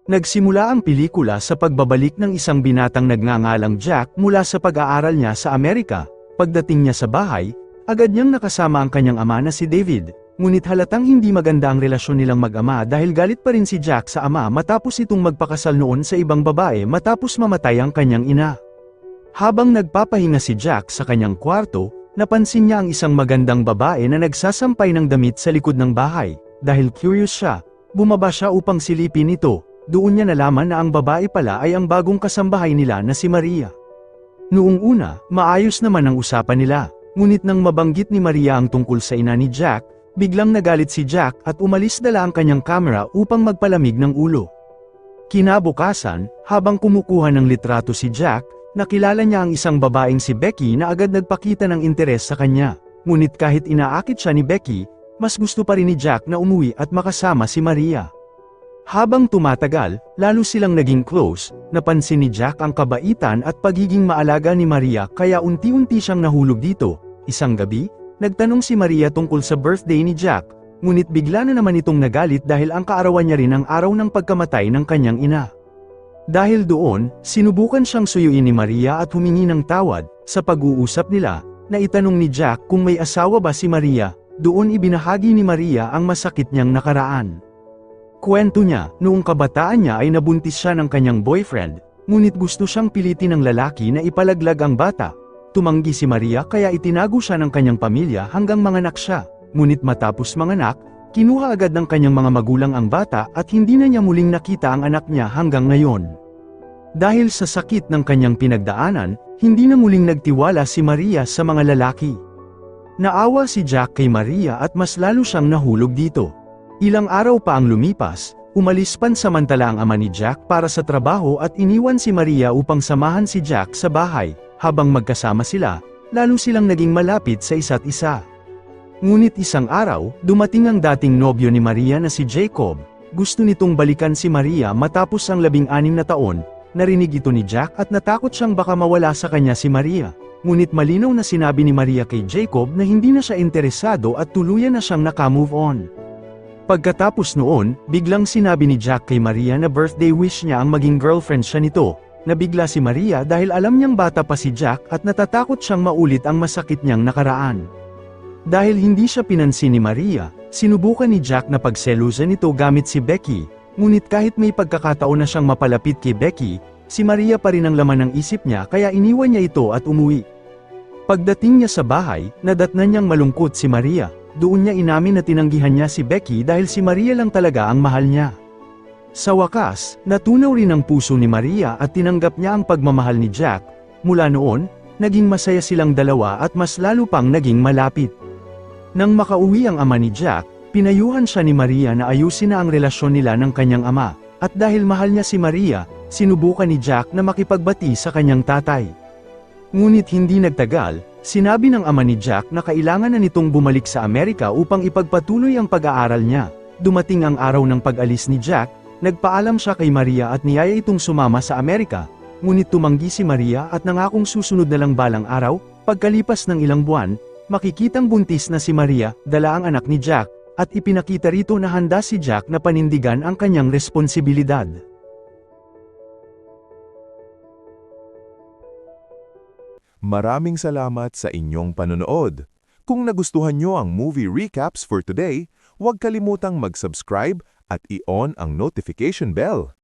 Nagsimula ang pelikula sa pagbabalik ng isang binatang nagngangalang Jack mula sa pag-aaral niya sa Amerika. Pagdating niya sa bahay, agad niyang nakasama ang kanyang ama na si David, ngunit halatang hindi maganda ang relasyon nilang mag-ama dahil galit pa rin si Jack sa ama matapos itong magpakasal noon sa ibang babae matapos mamatay ang kanyang ina. Habang nagpapahinga si Jack sa kanyang kwarto, napansin niya ang isang magandang babae na nagsasampay ng damit sa likod ng bahay. Dahil curious siya, bumaba siya upang silipin ito. Doon niya nalaman na ang babae pala ay ang bagong kasambahay nila na si Maria. Noong una, maayos naman ang usapan nila, ngunit nang mabanggit ni Maria ang tungkol sa ina ni Jack, biglang nagalit si Jack at umalis dala ang kanyang kamera upang magpalamig ng ulo. Kinabukasan, habang kumukuha ng litrato si Jack, nakilala niya ang isang babaeng si Becky na agad nagpakita ng interes sa kanya. Ngunit kahit inaakit siya ni Becky, mas gusto pa rin ni Jack na umuwi at makasama si Maria. Habang tumatagal, lalo silang naging close, napansin ni Jack ang kabaitan at pagiging maalaga ni Maria kaya unti-unti siyang nahulog dito. Isang gabi, nagtanong si Maria tungkol sa birthday ni Jack, ngunit bigla na naman itong nagalit dahil ang kaarawan niya rin ang araw ng pagkamatay ng kanyang ina. Dahil doon, sinubukan siyang suyuin ni Maria at humingi ng tawad. Sa pag-uusap nila, naitanong ni Jack kung may asawa ba si Maria, doon ibinahagi ni Maria ang masakit niyang nakaraan. Kwento niya, noong kabataan niya ay nabuntis siya ng kanyang boyfriend, ngunit gusto siyang pilitin ng lalaki na ipalaglag ang bata. Tumanggi si Maria kaya itinago siya ng kanyang pamilya hanggang manganak siya, ngunit matapos manganak, kinuha agad ng kanyang mga magulang ang bata at hindi na niya muling nakita ang anak niya hanggang ngayon. Dahil sa sakit ng kanyang pinagdaanan, hindi na muling nagtiwala si Maria sa mga lalaki. Naawa si Jack kay Maria at mas lalo siyang nahulog dito. Ilang araw pa ang lumipas, umalis pansamantala ang ama ni Jack para sa trabaho at iniwan si Maria upang samahan si Jack sa bahay. Habang magkasama sila, lalo silang naging malapit sa isa't isa. Ngunit isang araw, dumating ang dating nobyo ni Maria na si Jacob. Gusto nitong balikan si Maria matapos ang 16 na taon. Narinig ito ni Jack at natakot siyang baka mawala sa kanya si Maria. Ngunit malinaw na sinabi ni Maria kay Jacob na hindi na siya interesado at tuluyan na siyang naka-move on. Pagkatapos noon, biglang sinabi ni Jack kay Maria na birthday wish niya ang maging girlfriend siya nito. Nabigla si Maria dahil alam niyang bata pa si Jack at natatakot siyang maulit ang masakit niyang nakaraan. Dahil hindi siya pinansin ni Maria, sinubukan ni Jack na pagselusan ito gamit si Becky, ngunit kahit may pagkakataon na siyang mapalapit kay Becky, si Maria pa rin ang laman ng isip niya kaya iniwan niya ito at umuwi. Pagdating niya sa bahay, nadatnan niyang malungkot si Maria. Doon niya inamin na tinanggihan niya si Becky dahil si Maria lang talaga ang mahal niya. Sa wakas, natunaw rin ang puso ni Maria at tinanggap niya ang pagmamahal ni Jack. Mula noon, naging masaya silang dalawa at mas lalo pang naging malapit. Nang makauwi ang ama ni Jack, pinayuhan siya ni Maria na ayusin na ang relasyon nila ng kanyang ama, at dahil mahal niya si Maria, sinubukan ni Jack na makipagbati sa kanyang tatay. Ngunit hindi nagtagal, sinabi ng ama ni Jack na kailangan na nitong bumalik sa Amerika upang ipagpatuloy ang pag-aaral niya. Dumating ang araw ng pag-alis ni Jack, nagpaalam siya kay Maria at niyaya itong sumama sa Amerika, ngunit tumanggi si Maria at nangakong susunod na lang balang araw. Pagkalipas ng ilang buwan, makikitang buntis na si Maria, dala ang anak ni Jack, at ipinakita rito na handa si Jack na panindigan ang kanyang responsibilidad. Maraming salamat sa inyong panonood. Kung nagustuhan nyo ang movie recaps for today, huwag kalimutang mag-subscribe at i-on ang notification bell.